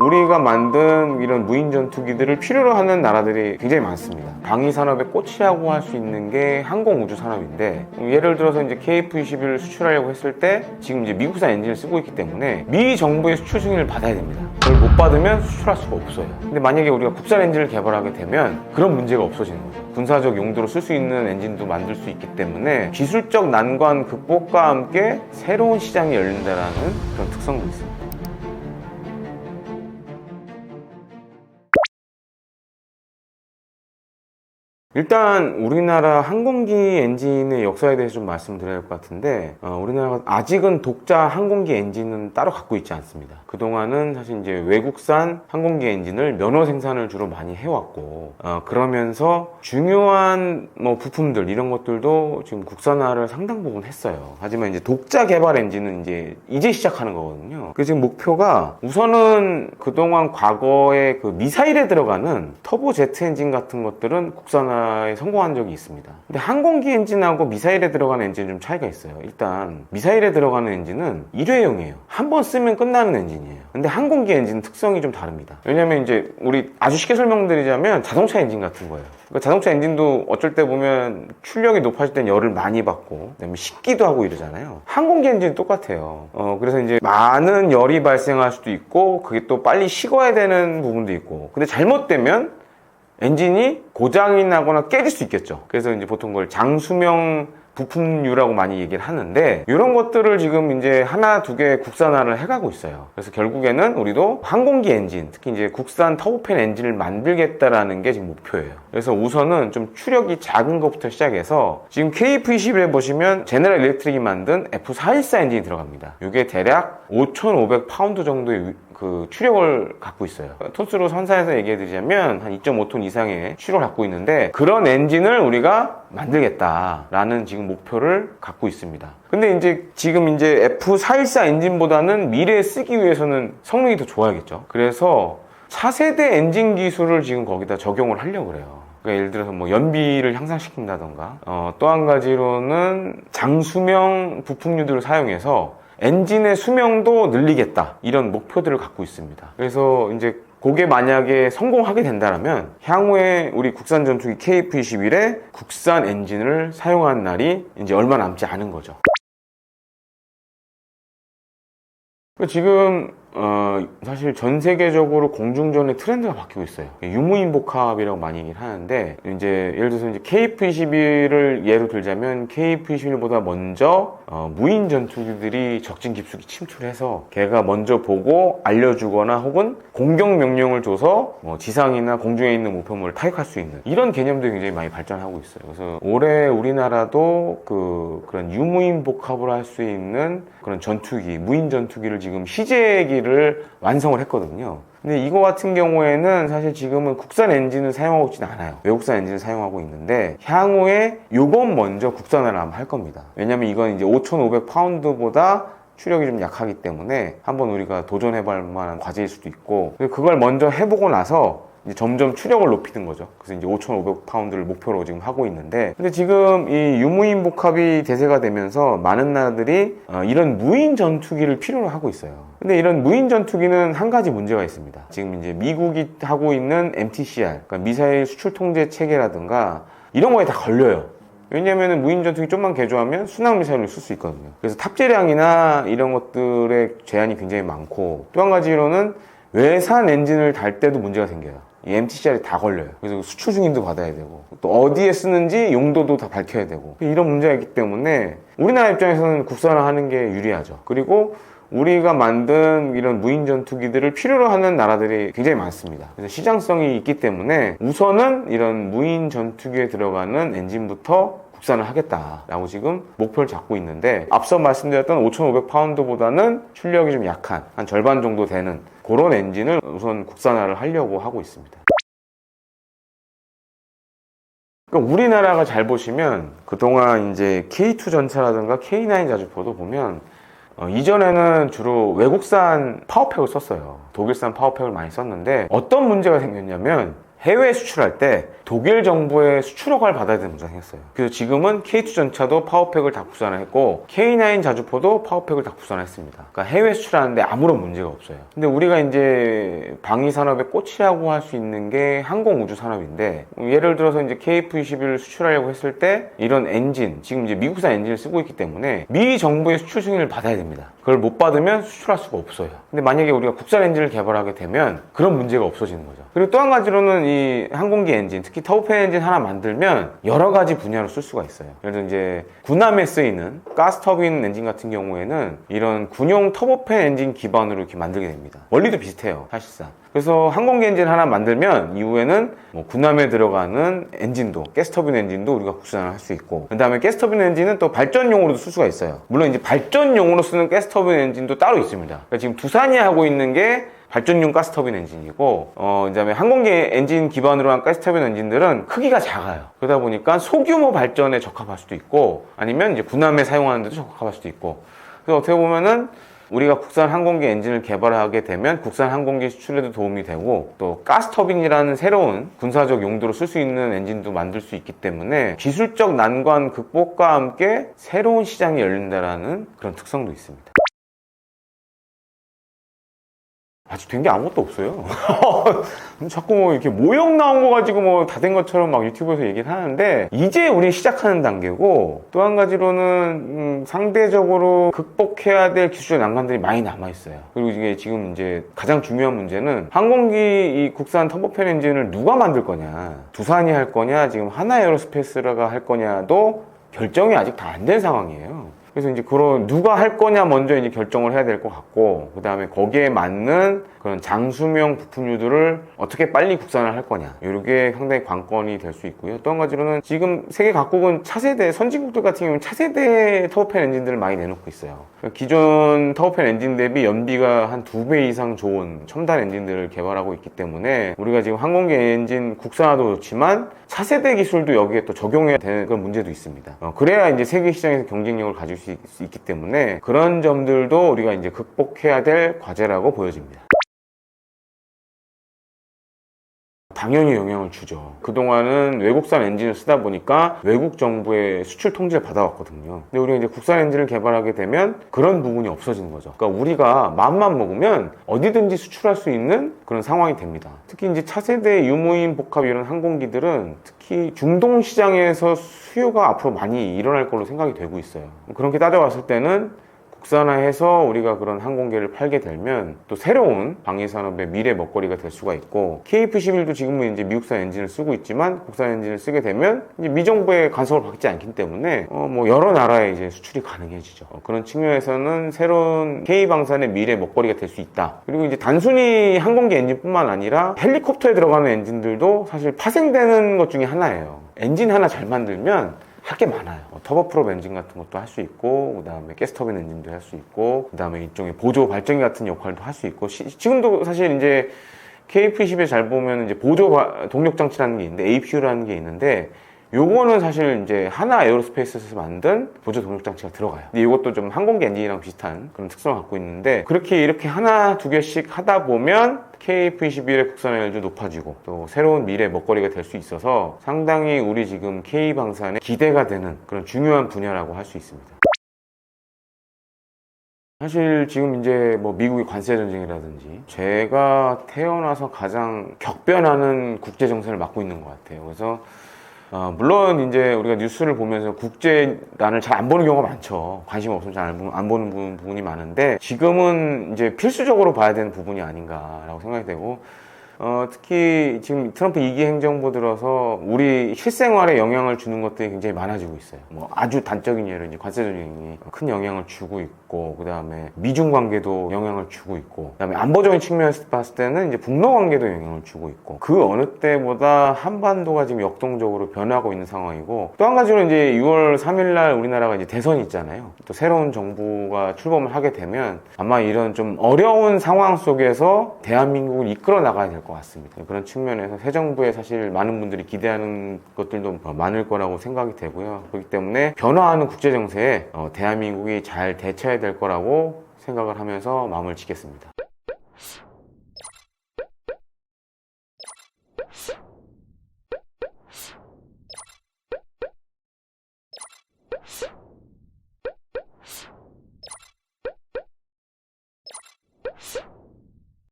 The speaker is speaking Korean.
우리가 만든 이런 무인 전투기들을 필요로 하는 나라들이 굉장히 많습니다. 방위 산업의 꽃이라고 할 수 있는 게 항공 우주 산업인데, 예를 들어서 이제 KF-21을 수출하려고 했을 때 지금 이제 미국산 엔진을 쓰고 있기 때문에 미 정부의 수출 승인을 받아야 됩니다. 그걸 못 받으면 수출할 수가 없어요. 근데 만약에 우리가 국산 엔진을 개발하게 되면 그런 문제가 없어지는 거죠. 군사적 용도로 쓸 수 있는 엔진도 만들 수 있기 때문에 기술적 난관 극복과 함께 새로운 시장이 열린다는 그런 특성도 있습니다. 일단 우리나라 항공기 엔진의 역사에 대해서 좀 말씀드려야 할 것 같은데, 우리나라가 아직은 독자 항공기 엔진은 따로 갖고 있지 않습니다. 그동안은 사실 이제 외국산 항공기 엔진을 면허 생산을 주로 많이 해왔고, 그러면서 중요한 뭐 부품들 이런 것들도 지금 국산화를 상당 부분 했어요. 하지만 이제 독자 개발 엔진은 이제 시작하는 거거든요. 그래서 지금 목표가 우선은 그동안 과거에 그 미사일에 들어가는 터보 제트 엔진 같은 것들은 국산화 에 성공한 적이 있습니다. 근데 항공기 엔진하고 미사일에 들어가는 엔진은 좀 차이가 있어요. 일단 미사일에 들어가는 엔진은 일회용이에요. 한 번 쓰면 끝나는 엔진이에요. 근데 항공기 엔진은 특성이 좀 다릅니다. 왜냐면 이제 우리 아주 쉽게 설명드리자면 자동차 엔진 같은 거예요. 그러니까 자동차 엔진도 어쩔 때 보면 출력이 높아질 땐 열을 많이 받고 그다음에 식기도 하고 이러잖아요. 항공기 엔진은 똑같아요. 그래서 이제 많은 열이 발생할 수도 있고 그게 또 빨리 식어야 되는 부분도 있고, 근데 잘못되면 엔진이 고장이 나거나 깨질 수 있겠죠. 그래서 이제 보통 그걸 장수명 부품류라고 많이 얘기를 하는데, 이런 것들을 지금 이제 하나 두 개 국산화를 해가고 있어요. 그래서 결국에는 우리도 항공기 엔진, 특히 이제 국산 터보팬 엔진을 만들겠다라는 게 지금 목표예요. 그래서 우선은 좀 추력이 작은 것부터 시작해서 지금 KF-21에 보시면 제너럴 일렉트릭이 만든 F414 엔진이 들어갑니다. 이게 대략 5,500파운드 정도의 그 추력을 갖고 있어요. 톤수로 선사해서 얘기해 드리자면 한 2.5톤 이상의 추력을 갖고 있는데, 그런 엔진을 우리가 만들겠다라는 지금 목표를 갖고 있습니다. 근데 이제 지금 이제 F414 엔진보다는 미래에 쓰기 위해서는 성능이 더 좋아야겠죠. 그래서 차세대 엔진 기술을 지금 거기다 적용을 하려고 그래요. 그러니까 예를 들어서 뭐 연비를 향상시킨다던가, 또 한 가지로는 장수명 부품류들을 사용해서 엔진의 수명도 늘리겠다, 이런 목표들을 갖고 있습니다. 그래서 이제 그게 만약에 성공하게 된다면 향후에 우리 국산 전투기 KF-21에 국산 엔진을 사용하는 날이 이제 얼마 남지 않은 거죠. 지금 사실 전 세계적으로 공중전의 트렌드가 바뀌고 있어요. 유무인복합이라고 많이 얘기를 하는데, 이제 예를 들어서 이제 KF-21을 예로 들자면 KF-21보다 먼저 무인 전투기들이 적진 깊숙이 침투해서 걔가 먼저 보고 알려주거나 혹은 공격 명령을 줘서 지상이나 공중에 있는 목표물을 타격할 수 있는 이런 개념들이 굉장히 많이 발전하고 있어요. 그래서 올해 우리나라도 그런 유무인복합을 할 수 있는 그런 전투기, 무인 전투기를 지금 시제기를 완성을 했거든요. 근데 이거 같은 경우에는 사실 지금은 국산 엔진을 사용하고 있지는 않아요. 외국산 엔진을 사용하고 있는데, 향후에 요건 먼저 국산화를 아마 할 겁니다. 왜냐면 이건 이제 5,500파운드보다 추력이 좀 약하기 때문에 한번 우리가 도전해볼 만한 과제일 수도 있고, 그걸 먼저 해보고 나서 이제 점점 추력을 높이는 거죠. 그래서 이제 5,500파운드를 목표로 지금 하고 있는데, 근데 지금 이 유무인 복합이 대세가 되면서 많은 나라들이 이런 무인 전투기를 필요로 하고 있어요. 근데 이런 무인 전투기는 한 가지 문제가 있습니다. 지금 이제 미국이 하고 있는 MTCR, 그러니까 미사일 수출 통제 체계라든가 이런 거에 다 걸려요. 왜냐면은 무인 전투기 좀만 개조하면 순항 미사일을 쓸 수 있거든요. 그래서 탑재량이나 이런 것들의 제한이 굉장히 많고, 또 한 가지로는 외산 엔진을 달 때도 문제가 생겨요. 이 MTCR이 다 걸려요. 그래서 수출 승인도 받아야 되고, 또 어디에 쓰는지 용도도 다 밝혀야 되고, 이런 문제가 있기 때문에 우리나라 입장에서는 국산화하는 게 유리하죠. 그리고 우리가 만든 이런 무인 전투기들을 필요로 하는 나라들이 굉장히 많습니다. 그래서 시장성이 있기 때문에 우선은 이런 무인 전투기에 들어가는 엔진부터 국산을 하겠다라고 지금 목표를 잡고 있는데, 앞서 말씀드렸던 5,500파운드보다는 출력이 좀 약한 한 절반 정도 되는 그런 엔진을 우선 국산화를 하려고 하고 있습니다. 그러니까 우리나라가 잘 보시면 그동안 이제 K2 전차라든가 K9 자주포도 보면 이전에는 주로 외국산 파워팩을 썼어요. 독일산 파워팩을 많이 썼는데, 어떤 문제가 생겼냐면 해외 수출할 때 독일 정부의 수출 허가를 받아야 되는 문제가 생겼어요. 그래서 지금은 K2 전차도 파워팩을 다 국산을 했고 K9 자주포도 파워팩을 다 국산을 했습니다. 그러니까 해외 수출하는데 아무런 문제가 없어요. 근데 우리가 이제 방위 산업의 꽃이라고 할 수 있는 게 항공 우주 산업인데, 예를 들어서 이제 KF-21을 수출하려고 했을 때 이런 엔진, 지금 이제 미국산 엔진을 쓰고 있기 때문에 미 정부의 수출 승인을 받아야 됩니다. 그걸 못 받으면 수출할 수가 없어요. 근데 만약에 우리가 국산 엔진을 개발하게 되면 그런 문제가 없어지는 거죠. 그리고 또 한 가지로는 이 항공기 엔진, 특히 터보팬 엔진 하나 만들면 여러 가지 분야로 쓸 수가 있어요. 예를 들어 이제 군함에 쓰이는 가스터빈 엔진 같은 경우에는 이런 군용 터보팬 엔진 기반으로 이렇게 만들게 됩니다. 원리도 비슷해요, 사실상. 그래서 항공기 엔진 하나 만들면 이후에는 뭐 군함에 들어가는 엔진도, 가스터빈 엔진도 우리가 국산을 할 수 있고, 그 다음에 가스터빈 엔진은 또 발전용으로도 쓸 수가 있어요. 물론 이제 발전용으로 쓰는 가스터빈 엔진도 따로 있습니다. 그러니까 지금 두산이 하고 있는 게 발전용 가스터빈 엔진이고, 그다음에 항공기 엔진 기반으로 한 가스터빈 엔진들은 크기가 작아요. 그러다 보니까 소규모 발전에 적합할 수도 있고, 아니면 이제 군함에 사용하는 데도 적합할 수도 있고. 그래서 어떻게 보면은 우리가 국산 항공기 엔진을 개발하게 되면 국산 항공기 수출에도 도움이 되고, 또 가스터빈이라는 새로운 군사적 용도로 쓸 수 있는 엔진도 만들 수 있기 때문에 기술적 난관 극복과 함께 새로운 시장이 열린다라는 그런 특성도 있습니다. 아직 된 게 아무것도 없어요. 자꾸 뭐 이렇게 모형 나온 거 가지고 뭐 다 된 것처럼 막 유튜브에서 얘기를 하는데, 이제 우리 시작하는 단계고, 또 한 가지로는 상대적으로 극복해야 될 기술적 난관들이 많이 남아있어요. 그리고 이게 지금 이제 가장 중요한 문제는 항공기 이 국산 터보팬 엔진을 누가 만들 거냐, 두산이 할 거냐, 지금 하나에어로스페이스가 할 거냐도 결정이 아직 다 안 된 상황이에요. 그래서 이제 그런 누가 할 거냐 먼저 이제 결정을 해야 될 것 같고, 그 다음에 거기에 맞는 그런 장수명 부품류들을 어떻게 빨리 국산을 할 거냐, 이게 상당히 관건이 될 수 있고요. 또 한 가지로는 지금 세계 각국은 차세대, 선진국들 같은 경우는 차세대 터보팬 엔진들을 많이 내놓고 있어요. 기존 터보팬 엔진 대비 연비가 한 2배 이상 좋은 첨단 엔진들을 개발하고 있기 때문에 우리가 지금 항공기 엔진 국산화도 그렇지만 차세대 기술도 여기에 또 적용해야 되는 그런 문제도 있습니다. 그래야 이제 세계 시장에서 경쟁력을 가질 수 있기 때문에 그런 점들도 우리가 이제 극복해야 될 과제라고 보여집니다. 당연히 영향을 주죠. 그동안은 외국산 엔진을 쓰다 보니까 외국 정부의 수출 통제를 받아왔거든요. 근데 우리가 이제 국산 엔진을 개발하게 되면 그런 부분이 없어지는 거죠. 그러니까 우리가 마음만 먹으면 어디든지 수출할 수 있는 그런 상황이 됩니다. 특히 이제 차세대 유무인 복합 이런 항공기들은 특히 중동 시장에서 수요가 앞으로 많이 일어날 걸로 생각이 되고 있어요. 그렇게 따져봤을 때는 국산화해서 우리가 그런 항공기를 팔게 되면 또 새로운 방위산업의 미래 먹거리가 될 수가 있고, KF-21도 지금은 이제 미국산 엔진을 쓰고 있지만 국산 엔진을 쓰게 되면 이제 미정부의 간섭을 받지 않기 때문에 뭐 여러 나라에 이제 수출이 가능해지죠. 그런 측면에서는 새로운 K방산의 미래 먹거리가 될 수 있다. 그리고 이제 단순히 항공기 엔진뿐만 아니라 헬리콥터에 들어가는 엔진들도 사실 파생되는 것 중에 하나예요. 엔진 하나 잘 만들면 할 게 많아요. 터보프롭 엔진 같은 것도 할 수 있고, 그 다음에 가스터빈 엔진도 할 수 있고, 그 다음에 일종의 보조 발전기 같은 역할도 할 수 있고, 지금도 사실 이제 KF-21에 잘 보면 이제 보조 동력 장치라는 게 있는데, APU라는 게 있는데, 요거는 사실 이제 하나 에어로스페이스에서 만든 보조 동력 장치가 들어가요. 근데 이것도 좀 항공기 엔진이랑 비슷한 그런 특성을 갖고 있는데, 그렇게 이렇게 하나 두 개씩 하다 보면 KF-21의 국산화율도 높아지고 또 새로운 미래 먹거리가 될 수 있어서 상당히 우리 지금 K방산에 기대가 되는 그런 중요한 분야라고 할 수 있습니다. 사실 지금 이제 뭐 미국의 관세 전쟁이라든지 제가 태어나서 가장 격변하는 국제 정세를 맡고 있는 것 같아요. 그래서 물론 이제 우리가 뉴스를 보면서 국제난을 잘 안 보는 경우가 많죠. 관심 없으면 잘 안 보는 부분이 많은데, 지금은 이제 필수적으로 봐야 되는 부분이 아닌가라고 생각이 되고, 특히 지금 트럼프 2기 행정부 들어서 우리 실생활에 영향을 주는 것들이 굉장히 많아지고 있어요. 뭐 아주 단적인 예로 이제 관세 전쟁이 큰 영향을 주고 있고, 그 다음에 미중 관계도 영향을 주고 있고, 그 다음에 안보적인 측면에서 봤을 때는 이제 북러 관계도 영향을 주고 있고, 그 어느 때보다 한반도가 지금 역동적으로 변하고 있는 상황이고, 또 한 가지로 이제 6월 3일날 우리나라가 이제 대선이 있잖아요. 또 새로운 정부가 출범을 하게 되면 아마 이런 좀 어려운 상황 속에서 대한민국을 이끌어 나가야 될 것 같습니다. 그런 측면에서 새 정부에 사실 많은 분들이 기대하는 것들도 많을 거라고 생각이 되고요. 그렇기 때문에 변화하는 국제 정세에 대한민국이 잘 대처해야 될 거라고 생각을 하면서 마음을 짓겠습니다.